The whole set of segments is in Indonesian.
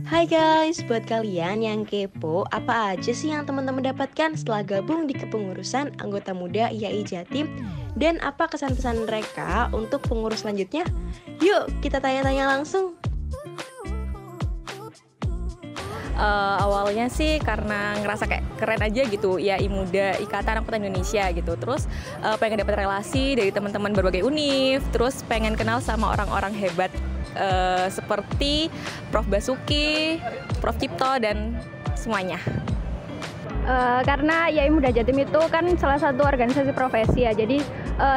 Hai guys, buat kalian yang kepo, apa aja sih yang teman-teman dapatkan setelah gabung di kepengurusan anggota muda IAI Jatim? Dan apa kesan-pesan mereka untuk pengurus selanjutnya? Yuk, kita tanya-tanya langsung. Awalnya sih karena ngerasa kayak keren aja gitu, IAI Muda Ikatan Angkutan Indonesia gitu. Terus pengen dapat relasi dari teman-teman berbagai univ, terus pengen kenal sama orang-orang hebat seperti Prof Basuki, Prof Cipto dan semuanya. Karena IAI Muda Jatim itu kan salah satu organisasi profesi ya, jadi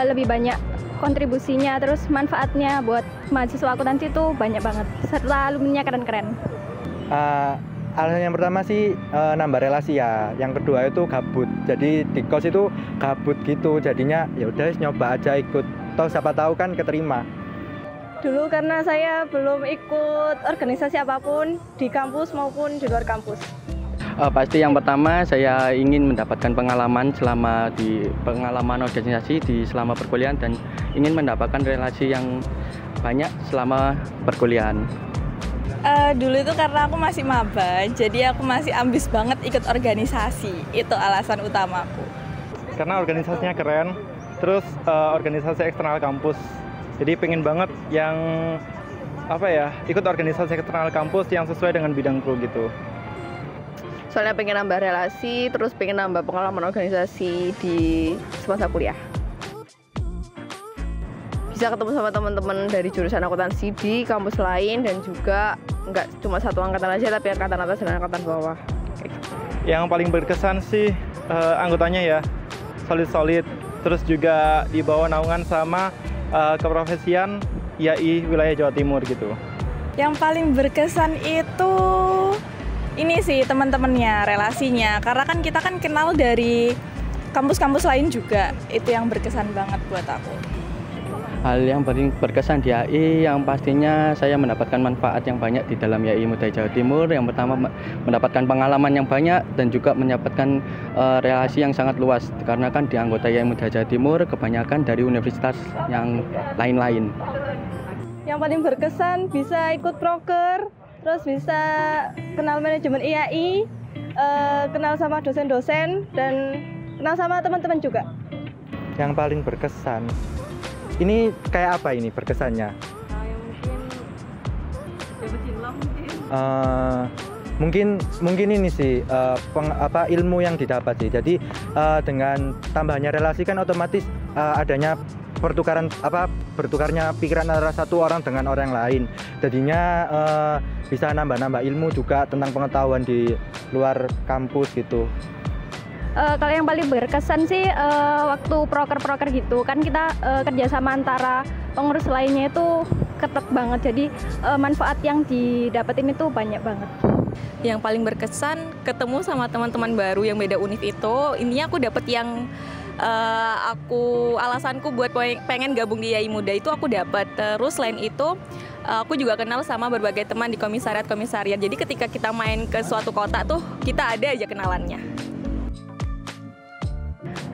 lebih banyak kontribusinya, terus manfaatnya buat mahasiswa akuntansi itu banyak banget, serta alumninya keren-keren. Alasan yang pertama sih nambah relasi ya. Yang kedua itu gabut. Jadi di kos itu gabut gitu. Jadinya ya udah nyoba aja ikut. Toh siapa tahu kan keterima. Dulu karena saya belum ikut organisasi apapun di kampus maupun di luar kampus. Pasti yang pertama saya ingin mendapatkan pengalaman selama di pengalaman organisasi selama perkuliahan dan ingin mendapatkan relasi yang banyak selama perkuliahan. Dulu itu karena aku masih maba, jadi aku masih ambis banget ikut organisasi. Itu alasan utamaku. Karena organisasinya keren. Terus organisasi eksternal kampus. Jadi pengen banget yang ikut organisasi eksternal kampus yang sesuai dengan bidangku gitu. Soalnya pengen nambah relasi, terus pengen nambah pengalaman organisasi di semasa kuliah. Bisa ketemu sama teman-teman dari jurusan akuntansi di kampus lain dan juga nggak cuma satu angkatan aja, tapi angkatan atas dan angkatan bawah. Yang paling berkesan sih anggotanya ya, solid-solid. Terus juga di bawah naungan sama keprofesian IAI wilayah Jawa Timur gitu. Yang paling berkesan itu ini sih teman-temannya, relasinya. Karena kan kita kan kenal dari kampus-kampus lain juga. Itu yang berkesan banget buat aku. Hal yang paling berkesan di IAI yang pastinya saya mendapatkan manfaat yang banyak di dalam IAI Muda Jawa Timur. Yang pertama mendapatkan pengalaman yang banyak dan juga mendapatkan relasi yang sangat luas. Karena kan di anggota IAI Muda Jawa Timur kebanyakan dari universitas yang lain-lain. Yang paling berkesan bisa ikut proker, terus bisa kenal manajemen IAI, kenal sama dosen-dosen, dan kenal sama teman-teman juga. Yang paling berkesan, ini kayak apa ini berkesannya? Mungkin ini sih ilmu yang didapat sih. Jadi dengan tambahnya relasi kan otomatis adanya bertukarnya pikiran antara satu orang dengan orang lain. Jadinya bisa nambah-nambah ilmu juga tentang pengetahuan di luar kampus gitu. Kalau yang paling berkesan sih waktu proker-proker gitu kan kita kerjasama antara pengurus lainnya itu ketat banget, jadi manfaat yang didapetin itu banyak banget. Yang paling berkesan ketemu sama teman-teman baru yang beda univ itu. Intinya aku dapet yang alasanku buat pengen gabung di IAI Muda itu aku dapat. Terus selain itu aku juga kenal sama berbagai teman di komisariat. Jadi ketika kita main ke suatu kota tuh kita ada aja kenalannya.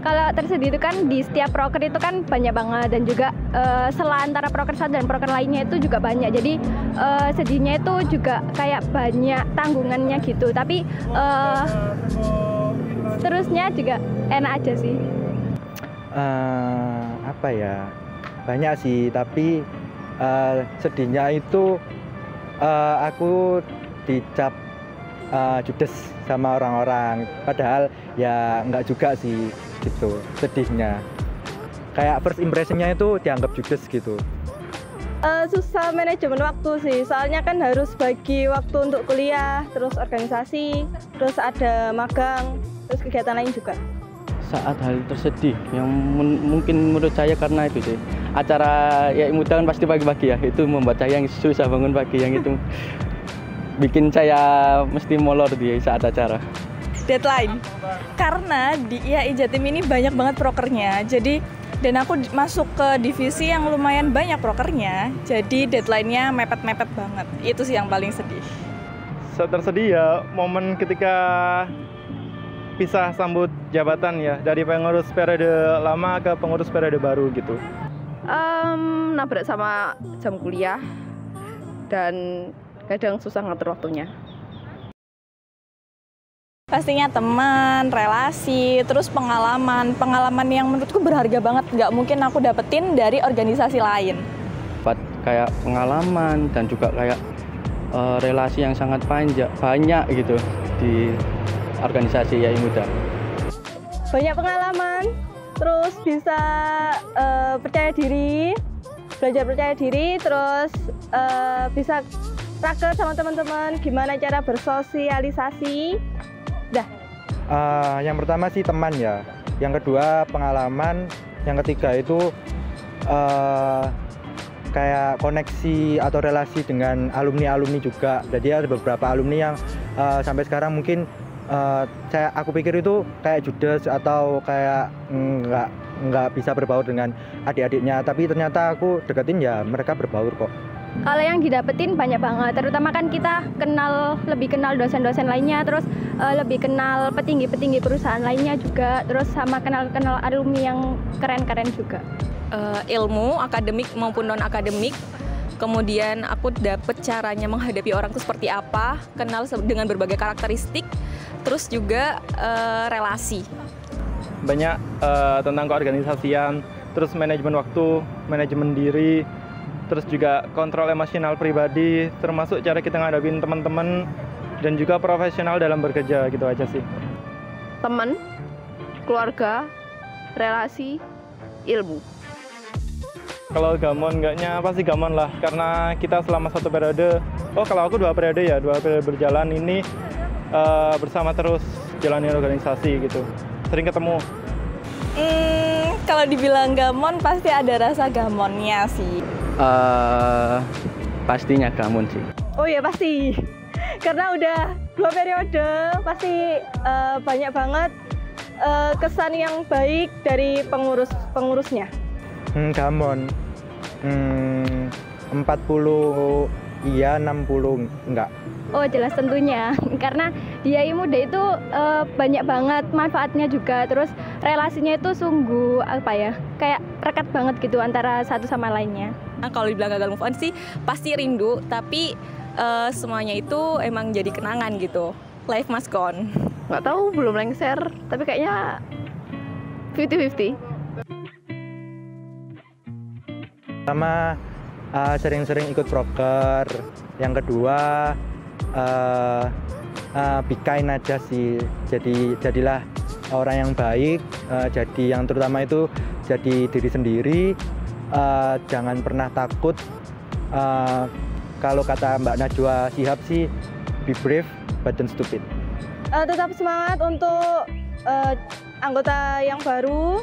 Kalau tersedia itu kan di setiap proker itu kan banyak banget, dan juga sela antara proker satu dan proker lainnya itu juga banyak. Jadi sedihnya itu juga kayak banyak tanggungannya gitu. Tapi seterusnya juga enak aja sih. Banyak sih, tapi sedihnya itu aku dicap judes sama orang-orang, padahal ya nggak juga sih gitu. Sedihnya kayak first impressionnya itu dianggap judes gitu. Susah manajemen waktu sih, soalnya kan harus bagi waktu untuk kuliah, terus organisasi, terus ada magang, terus kegiatan lain juga. Saat hal tersedih yang mungkin menurut saya karena itu sih, acara IAI Muda kan pasti pagi-pagi ya, itu membuat saya yang susah bangun pagi, yang itu bikin saya mesti molor di saat acara. Deadline, karena di IAI Jatim ini banyak banget prokernya, dan aku masuk ke divisi yang lumayan banyak prokernya, jadi deadline-nya mepet-mepet banget. Itu sih yang paling sedih. Tersedih ya momen ketika pisah sambut jabatan ya, dari pengurus periode lama ke pengurus periode baru gitu. Nabrak sama jam kuliah dan kadang susah ngatur waktunya. Pastinya teman, relasi, terus pengalaman yang menurutku berharga banget, nggak mungkin aku dapetin dari organisasi lain. Dapat kayak pengalaman dan juga kayak relasi yang sangat banyak gitu di organisasi YAI Muda. Banyak pengalaman, terus bisa belajar percaya diri, terus bisa raket sama teman-teman, gimana cara bersosialisasi. Yang pertama sih teman ya, yang kedua pengalaman, yang ketiga itu kayak koneksi atau relasi dengan alumni juga. Jadi ada beberapa alumni yang sampai sekarang mungkin aku pikir itu kayak judes atau kayak nggak bisa berbaur dengan adik-adiknya, tapi ternyata aku deketin ya mereka berbaur kok. Kalau yang didapetin banyak banget, terutama kan kita lebih kenal dosen-dosen lainnya, terus lebih kenal petinggi-petinggi perusahaan lainnya juga, terus sama kenal alumni yang keren-keren juga. Ilmu akademik maupun non akademik, kemudian aku dapet caranya menghadapi orang itu seperti apa, kenal dengan berbagai karakteristik, terus juga relasi. Banyak tentang keorganisasian, terus manajemen waktu, manajemen diri, terus juga kontrol emosional pribadi, termasuk cara kita ngadapin teman-teman, dan juga profesional dalam bekerja, gitu aja sih. Teman, keluarga, relasi, ilmu. Kalau gamon enggaknya pasti gamon lah, karena kita selama satu periode, kalau aku 2 periode ya, 2 periode berjalan ini bersama terus jalani organisasi gitu, sering ketemu. Kalau dibilang gamon pasti ada rasa gamonnya sih. Pastinya gamon sih. Oh ya pasti, karena udah 2 periode, pasti banyak banget kesan yang baik dari pengurusnya. Gamon 40 iya, 60 enggak. Oh jelas tentunya, karena di YAI Muda itu banyak banget manfaatnya juga, terus relasinya itu sungguh kayak rekat banget gitu antara satu sama lainnya. Nah, kalau dibilang gagal move on sih pasti rindu, tapi semuanya itu emang jadi kenangan gitu. Life must go on. Nggak tahu, belum lengser, tapi kayaknya 50-50. Pertama sering-sering ikut proker, yang kedua be kind aja sih, jadilah orang yang baik, jadi yang terutama itu jadi diri sendiri, jangan pernah takut, kalau kata Mbak Najwa Shihab sih be brave but don't stupid. Tetap semangat untuk anggota yang baru,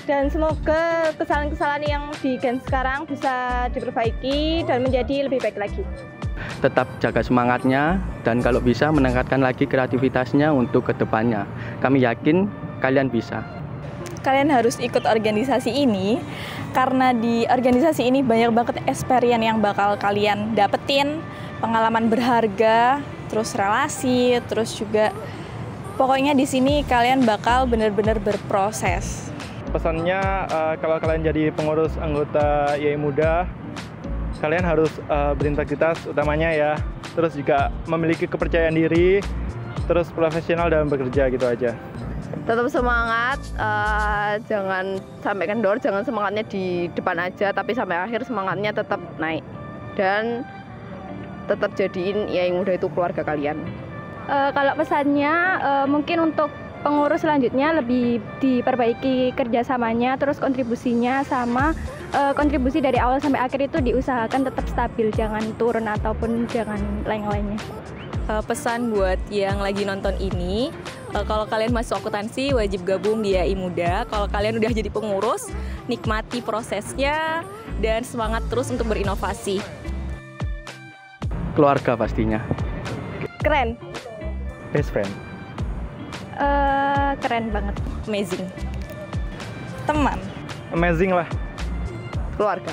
dan semoga kesalahan-kesalahan yang di Gen sekarang bisa diperbaiki dan menjadi lebih baik lagi. Tetap jaga semangatnya dan kalau bisa meningkatkan lagi kreativitasnya untuk kedepannya. Kami yakin kalian bisa. Kalian harus ikut organisasi ini karena di organisasi ini banyak banget experience yang bakal kalian dapetin, pengalaman berharga, terus relasi, terus juga pokoknya di sini kalian bakal benar-benar berproses. Pesannya kalau kalian jadi pengurus anggota YAI Muda, kalian harus berintegritas utamanya ya, terus juga memiliki kepercayaan diri, terus profesional dalam bekerja, gitu aja. Tetap semangat, jangan sampai kendor, jangan semangatnya di depan aja, tapi sampai akhir semangatnya tetap naik. Dan tetap jadiin YAI Muda itu keluarga kalian. Kalau pesannya mungkin untuk pengurus selanjutnya lebih diperbaiki kerjasamanya, terus kontribusinya sama kontribusi dari awal sampai akhir itu diusahakan tetap stabil, jangan turun ataupun jangan lain-lainnya. Pesan buat yang lagi nonton ini, kalau kalian masuk akuntansi wajib gabung di YAI Muda. Kalau kalian udah jadi pengurus, nikmati prosesnya dan semangat terus untuk berinovasi. Keluarga pastinya. Keren. Best friend. Keren banget. Amazing. Teman. Amazing lah. Keluarga.